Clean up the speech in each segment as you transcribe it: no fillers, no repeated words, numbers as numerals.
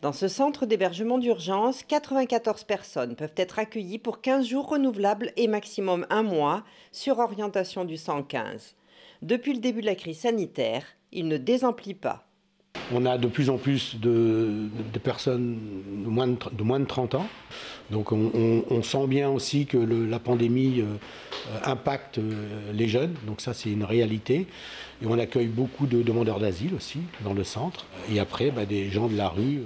Dans ce centre d'hébergement d'urgence, 94 personnes peuvent être accueillies pour 15 jours renouvelables et maximum un mois sur orientation du 115. Depuis le début de la crise sanitaire, il ne désemplit pas. On a de plus en plus de personnes de moins de 30 ans. Donc on sent bien aussi que la pandémie impacte les jeunes. Donc ça, c'est une réalité. Et on accueille beaucoup de demandeurs d'asile aussi dans le centre. Et après, des gens de la rue.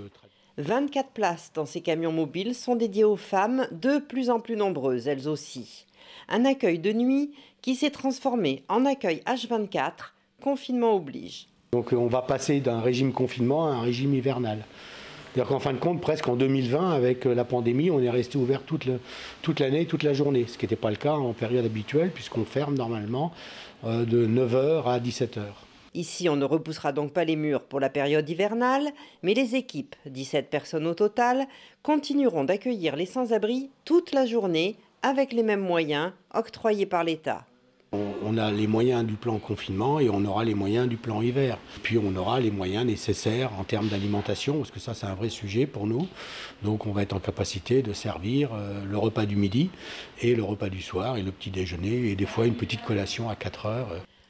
24 places dans ces camions mobiles sont dédiées aux femmes, de plus en plus nombreuses elles aussi. Un accueil de nuit qui s'est transformé en accueil H24, confinement oblige. Donc on va passer d'un régime confinement à un régime hivernal. C'est-à-dire qu'en fin de compte, presque en 2020, avec la pandémie, on est resté ouvert toute l'année, toute la journée. Ce qui n'était pas le cas en période habituelle, puisqu'on ferme normalement de 9 h à 17 h. Ici, on ne repoussera donc pas les murs pour la période hivernale, mais les équipes, 17 personnes au total, continueront d'accueillir les sans-abri toute la journée avec les mêmes moyens octroyés par l'État. On a les moyens du plan confinement et on aura les moyens du plan hiver. Puis on aura les moyens nécessaires en termes d'alimentation, parce que ça c'est un vrai sujet pour nous. Donc on va être en capacité de servir le repas du midi et le repas du soir et le petit déjeuner et des fois une petite collation à 4 h.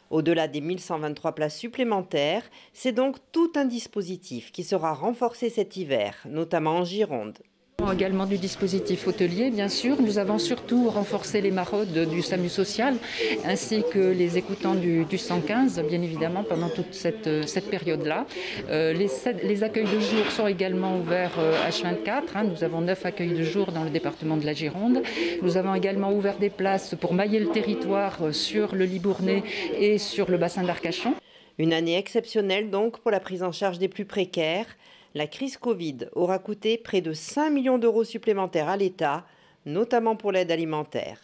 Au-delà des 1123 places supplémentaires, c'est donc tout un dispositif qui sera renforcé cet hiver, notamment en Gironde. Également du dispositif hôtelier, bien sûr. Nous avons surtout renforcé les maraudes du SAMU social ainsi que les écoutants du 115, bien évidemment, pendant toute cette période-là. Les accueils de jour sont également ouverts H24. Nous avons 9 accueils de jour dans le département de la Gironde. Nous avons également ouvert des places pour mailler le territoire sur le Libournais et sur le bassin d'Arcachon. Une année exceptionnelle donc pour la prise en charge des plus précaires. La crise Covid aura coûté près de 5 millions d'euros supplémentaires à l'État, notamment pour l'aide alimentaire.